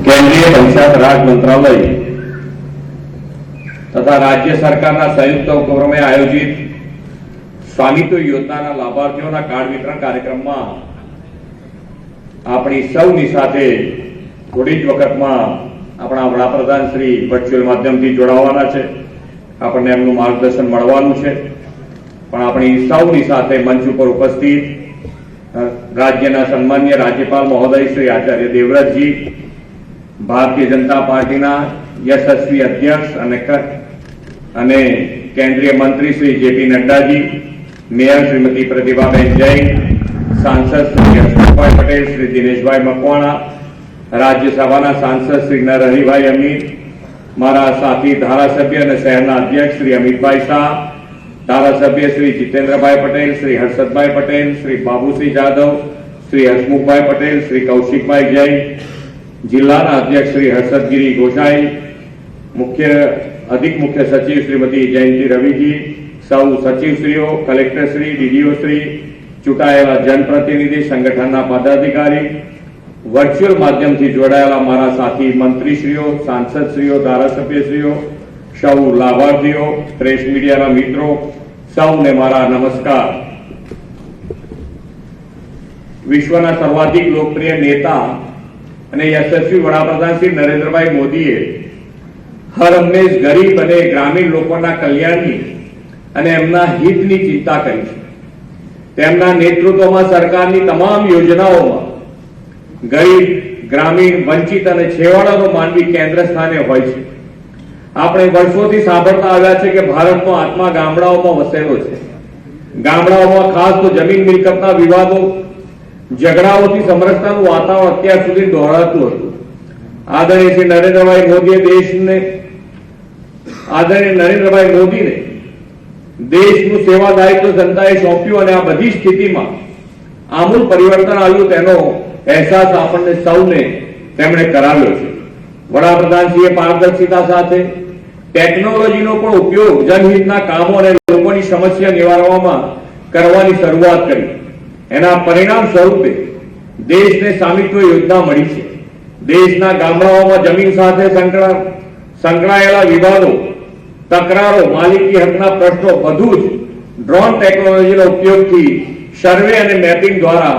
केंद्रीय पंचायत राज मंत्रालय तथा राज्य सरकारना संयुक्त उपक्रमे आयोजित स्वामित्व योजनाना लाभार्थीओना कार्ड वितरण कार्यक्रममां आपणी सौनी साथे थोड़ी ज वखतमां आपणा वडाप्रधान श्री वर्च्युअल माध्यमथी जोडावाना छे। आपणे एमनुं मार्गदर्शन मळवानुं छे। पण आपणी सौनी साथे मंच पर उपस्थित राज्यना सन्मान्य राज्यपाल महोदय श्री आचार्य देवव्रतजी, भारतीय जनता पार्टीना यशस्वी अध्यक्ष अने केंद्रीय मंत्री श्री जेपी नड्डाजी, मेयर श्रीमती प्रतिभाबेन जैन, सांसद श्री हर्षभाई पटेल, श्री दिनेशभाई मकवाणा, राज्यसभाना सांसद श्री नरहरिभाई अमीर, मारा साथी धारासभ्य अने शहरना अध्यक्ष श्री अमितभाई शाह, धारासभ्य श्री जितेन्द्रभाई पटेल, श्री हर्षदभाई पटेल, श्री बाबूसिंह जाधव, श्री हसमुखभाई पटेल, श्री कौशिकभाई जैन, जिल्लाना अध्यक्ष श्री हर्षदगिरी गोसाई, अधिक मुख्य सचिव श्रीमती जयंती रविजी, सौ सचिवश्रीओ, कलेक्टरश्री, डीडीओश्री, चूंटायेला जनप्रतिनिधि, संगठनना पदाधिकारी, वर्च्युअल माध्यमथी जोड़ायेला मारा साथी मंत्रीश्रीओ, सांसदश्रीओ, धारासभ्यश्रीओ, सौ लाभार्थीओ, प्रेस मीडियाना मित्रों, सौने मारा नमस्कार। विश्वना सर्वाधिक लोकप्रिय नेता અને યશસ્વી વડાપ્રધાન શ્રી નરેન્દ્રભાઈ મોદીએ હર હંમેશ ગરીબ અને ગ્રામીણ લોકોના કલ્યાણની અને એમના હિતની ચિંતા કરી છે। તેમના નેતૃત્વમાં સરકારની તમામ યોજનાઓમાં ગરીબ, ગ્રામીણ, વંચિત અને છેવાડાનો માનવી કેન્દ્ર સ્થાને હોય છે। આપણે વર્ષોથી સાંભળતા આવ્યા છે કે ભારતનો આત્મા ગામડાઓમાં વસેલો છે। ગામડાઓમાં ખાસ તો જમીન મિલકતના વિવાદો, झगड़ाओथी समरसतानुं वातावरण अत्यार सुधी दोहरातुं हतुं। आदरणीय श्री नरेन्द्रभाई मोदीने देशनुं सेवा दायित्व जनताए सोंप्युं अने आ बधी स्थितिमां आमूल परिवर्तन आव्युं तेनो अहेसास आपणे सौने તેમણે કરાવ્યો છે। વડાપ્રધાનશ્રીએ પારદર્શિતા સાથે ટેકનોલોજીનો પણ ઉપયોગ જનહિતના કામો અને લોકોની સમસ્યા નિવારવામાં કરવાની શરૂઆત કરી। एना परिणाम स्वरूपे देश ने स्वामित्व योजना मळी छे। देशना गामडाओमां जमीन साथे संकळायेला विवादों, तकरारो, मालिकी हकना प्रश्नों बधुं ज ड्रोन टेक्नोलॉजीना उपयोगथी सर्वे अने मेपिंग द्वारा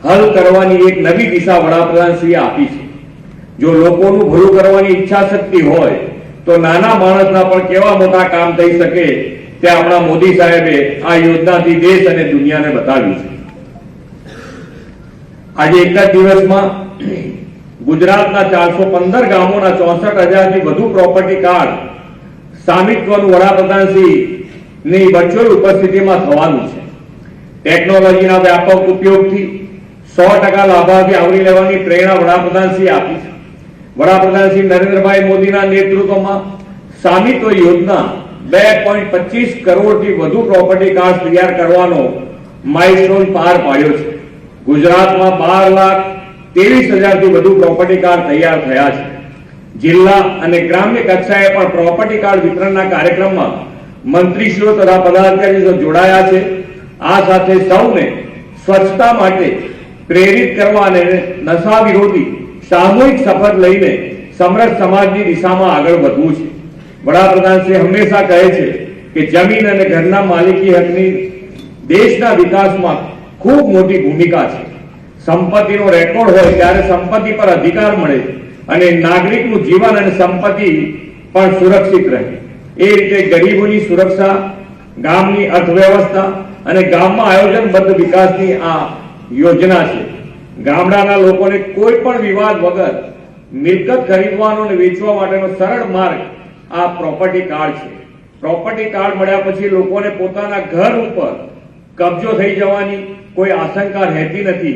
हल करवानी एक नवी दिशा वडाप्रधानश्रीए आपी छे। जो लोकोनुं भલું करवानी इच्छा शक्ति होय तो नाना माणसना पण केवा मोटा काम थई शके ते आपणा मोदी साहेबे आ योजनाथी देश अने दुनियाने बताव्युं छे। आज एक ज दिवस में गुजरातना 415 गामों 64,000 थी वधु प्रोपर्टी कार्ड स्वामित्वनुं वडाप्रधानश्री वर्च्युअल उपस्थिति में थवानुं छे। टेक्नोलॉजीना व्यापक उपयोगथी 100% लाभार्थी आवरी लेवानी प्रेरणा वडाप्रधानश्री आपी छे। वडाप्रधान श्री नरेन्द्रभाई मोदीना नेतृत्वमां स्वामित्व योजना 2.25 करोड़थी वधु प्रोपर्टी कार्ड तैयार करवानो माइलस्टोन पार पाड्यो छे। गुजरात में 12,23,000 थी वधु प्रोपर्टी कार्ड तैयार थया छे। जिला और ग्राम्य कक्षाए पण प्रोपर्टी कार्ड वितरणना कार्यक्रम में मंत्रीश्रीओ तथा पदाधिकारीओ जोड़ाया छे। आ साथे सौने स्वच्छता माटे प्रेरित करवा अने नशा विरोधी सामूहिक शपथ लईने समरस समाजनी दिशामां आगळ वधवुं छे। वडाप्रधानश्री हमेशा कहे छे कि जमीन अने घरना मालिकी हकनी देशना विकासमां खूब मोटी भूमिका है। संपत्तिनो रेकॉर्ड होय त्यारे संपत्ति पर अधिकार मळे अने नागरिकनुं जीवन अने संपत्ति पण सुरक्षित रहे। ए रीते गरीबोनी सुरक्षा, गामनी अर्थव्यवस्था अने गाममां आयोजनबद्ध विकासनी आ योजना छे। गामडाना लोकोने कोई पण विवाद वगर मिलकत खरीदवानो अने वेचवा माटेनो सरळ मार्ग आ प्रोपर्टी कार्ड छे। प्रोपर्टी कार्ड मळ्या पछी लोकोने पोताना घर उपर कब्जो थई जवानी कोई आशंका रहती नहीं।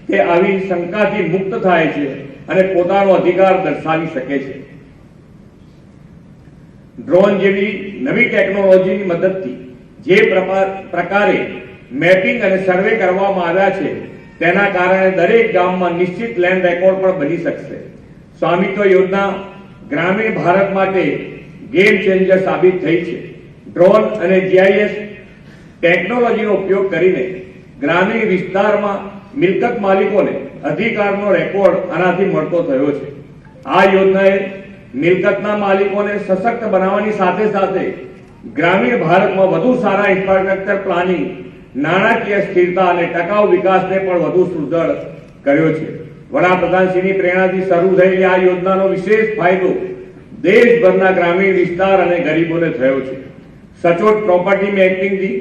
ते आवी शंकाथी मुक्त थाय छे अने पोतानो अधिकार दर्शावी शके छे। ड्रोन जेवी नवी टेक्नोलॉजीनी मददथी जे प्रकारे मेपिंग अने सर्वे करवामां आव्या छे तेना कारणे दरेक गाममां निश्चित लैंड रेकॉर्ड पण बनी शकशे। स्वामित्व योजना ग्रामीण भारत माटे गेम चेन्जर साबित थई छे। ड्रोन अने जीआईएस टेक्नोलॉजीनो उपयोग करीने ग्रामीण विस्तारमां मिलकत मालिकोने अधिकारनो रेकॉर्ड आनाथी मळतो थयो छे। આ યોજનાએ મિલકતના માલિકોને સશક્ત બનાવવાની સાથે સાથે ગ્રામીણ ભારતમાં વધુ સારા ઇન્ફ્રાસ્ટ્રક્ચર પ્લાનિંગ, નાણાકીય સ્થિરતા અને ટકાઉ વિકાસને પણ વધુ સુદૃઢ કર્યો છે. વડાપ્રધાનશ્રીની પ્રેરણાથી શરૂ થયેલી આ યોજનાનો વિશેષ ફાયદો દેશભરના ગ્રામીણ વિસ્તાર અને ગરીબોને થયો છે. સચોટ પ્રોપર્ટી મેપિંગથી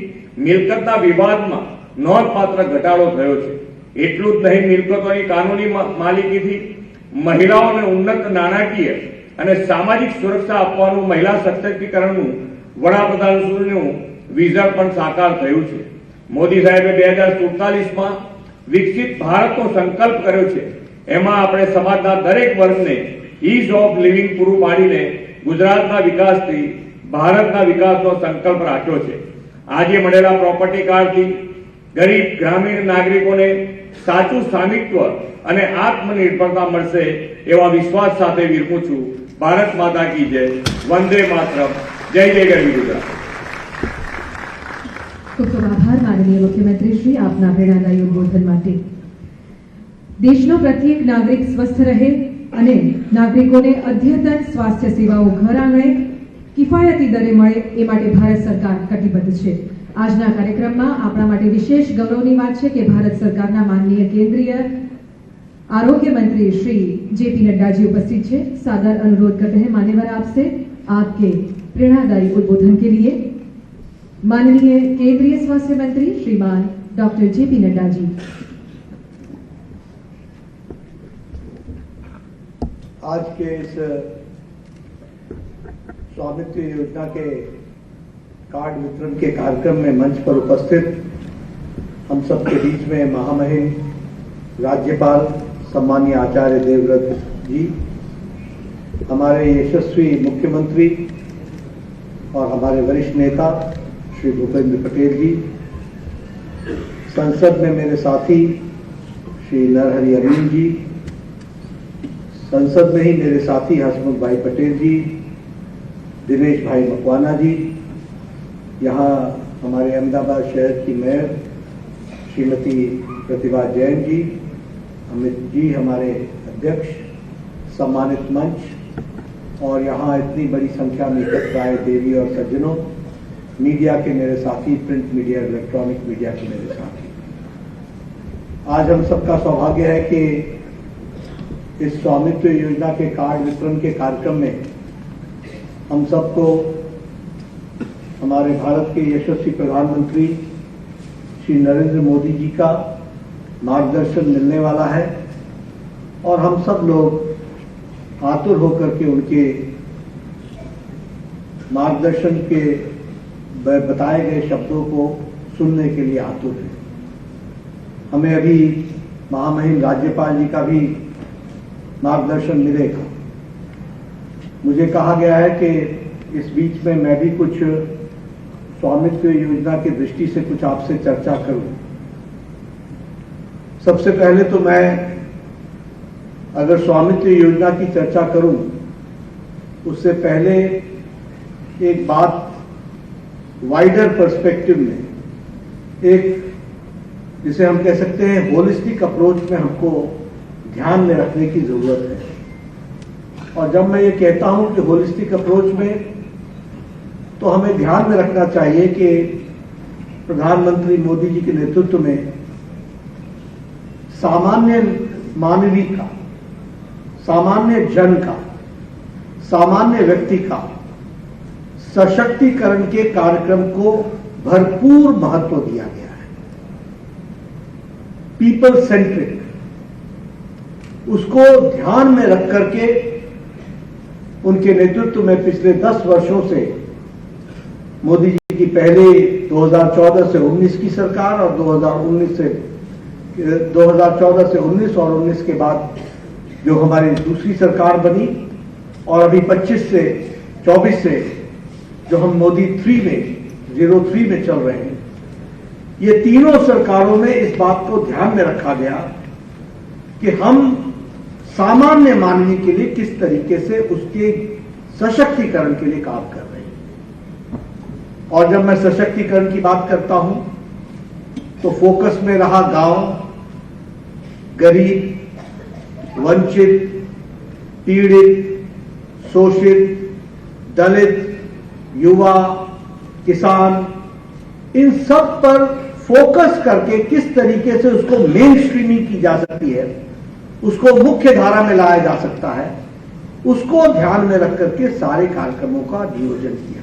મિલકતના વિવાદમાં નોંધપાત્ર ઘટાડો થયો છે. એટલું જ નહીં, મિલકતોની કાનૂની માલિકીથી મહિલાઓને ઉન્નત નાણાકીય અને સામાજિક સુરક્ષા આપવાનું મહિલા સશક્તિકરણનું વડાપ્રધાનશ્રીનું વિઝન પણ સાકાર થયું છે. મોદી સાહેબે 2047માં વિકસિત ભારતનો સંકલ્પ કર્યો છે. એમાં આપણે સમાજના દરેક વર્ગને ઇઝ ઓફ લિવિંગ પૂરું પાડીને ગુજરાતના વિકાસથી ભારતના વિકાસનો સંકલ્પ રાખ્યો છે. આજે મળેલા પ્રોપર્ટી કાર્ડથી ગરીબ ગ્રામીણ નાગરિકોને સાચું સ્વામિત્વ અને આત્મનિર્ભરતા મળશે એવા વિશ્વાસ સાથે વિરમું છું. ભારત માતા કી જય. વંદે માતરમ. જય જય ગરવી ગુજરાત. ખૂબ ખૂબ આભાર માનનીય મુખ્યમંત્રી શ્રી, આપના પ્રેરણાદાયી ઉદબોધન માટે. દેશનો પ્રત્યેક નાગરિક સ્વસ્થ રહે અને નાગરિકોને અદ્યતન સ્વાસ્થ્ય સેવાઓ ઘર આંગણે કિફાયતી દરે મળે એ માટે ભારત સરકાર કટિબદ્ધ છે. આજના કાર્યક્રમમાં આપણા માટે વિશેષ ગૌરવની વાત છે કે ભારત સરકારના માનનીય કેન્દ્રીય आरोग्य मंत्री श्री जेपी नड्डा जी उपस्थित है. सादर अनुरोध करते हैं मान्यवर आपसे आपके प्रेरणादायी उद्बोधन के लिए. माननीय केंद्रीय स्वास्थ्य मंत्री श्रीमान डॉक्टर जेपी नड्डा जी. आज के इस स्वामित्व योजना के कार्ड वितरण के कार्यक्रम में मंच पर उपस्थित हम सबके बीच में महामहिम राज्यपाल सम्मानीय आचार्य देवव्रत जी, हमारे यशस्वी मुख्यमंत्री और हमारे वरिष्ठ नेता श्री भूपेंद्र पटेल जी, संसद में मेरे साथी श्री नरहरि अमीन जी, संसद में ही मेरे साथी हसमुख भाई पटेल जी, दिनेश भाई मकवाना जी, यहाँ हमारे अहमदाबाद शहर की मेयर श्रीमती प्रतिभा जैन जी, अमित जी हमारे अध्यक्ष, सम्मानित मंच और यहाँ इतनी बड़ी संख्या में एकत्र आए देवी और सज्जनों, मीडिया के मेरे साथी, प्रिंट मीडिया, इलेक्ट्रॉनिक मीडिया के मेरे साथी, आज हम सबका सौभाग्य है कि इस स्वामित्व योजना के कार्ड वितरण के कार्यक्रम में हम सबको हमारे भारत के यशस्वी प्रधानमंत्री श्री नरेंद्र मोदी जी का मार्गदर्शन मिलने वाला है और हम सब लोग आतुर होकर के उनके मार्गदर्शन के बताए गए शब्दों को सुनने के लिए आतुर हैं. हमें अभी महामहिम राज्यपाल जी का भी मार्गदर्शन मिलेगा. मुझे कहा गया है कि इस बीच में मैं भी कुछ स्वामित्व योजना की दृष्टि से कुछ आपसे चर्चा करूं. सबसे पहले तो मैं अगर स्वामित्व योजना की चर्चा करूं उससे पहले एक बात वाइडर पर्सपेक्टिव में, एक जिसे हम कह सकते हैं होलिस्टिक अप्रोच में हमको ध्यान में रखने की जरूरत है. और जब मैं ये कहता हूं कि होलिस्टिक अप्रोच में, तो हमें ध्यान में रखना चाहिए कि प्रधानमंत्री मोदी जी के नेतृत्व में सामान्य मानवीय का, सामान्य जन का, सामान्य व्यक्ति का सशक्तिकरण के कार्यक्रम को भरपूर महत्व दिया गया है. पीपल सेंट्रिक, उसको ध्यान में रख करके उनके नेतृत्व में पिछले 10 वर्षों से मोदी जी की पहले 2014 से 19 की सरकार और 2014 से 19 और 19 के बाद जो हमारी दूसरी सरकार बनी और अभी 24 से जो हम मोदी 03 में चल रहे हैं, ये तीनों सरकारों में इस बात को ध्यान में रखा गया कि हम सामान्य मानवीय के लिए किस तरीके से उसके सशक्तिकरण के लिए काम कर रहे हैं. और जब मैं सशक्तिकरण की बात करता हूं तो फोकस में रहा गांव, गरीब, वंचित, पीड़ित, शोषित, दलित, युवा, किसान, इन सब पर फोकस करके किस तरीके से उसको मेन स्ट्रीमिंग की जा सकती है, उसको मुख्य धारा में लाया जा सकता है, उसको ध्यान में रख करके सारे कार्यक्रमों का नियोजन किया।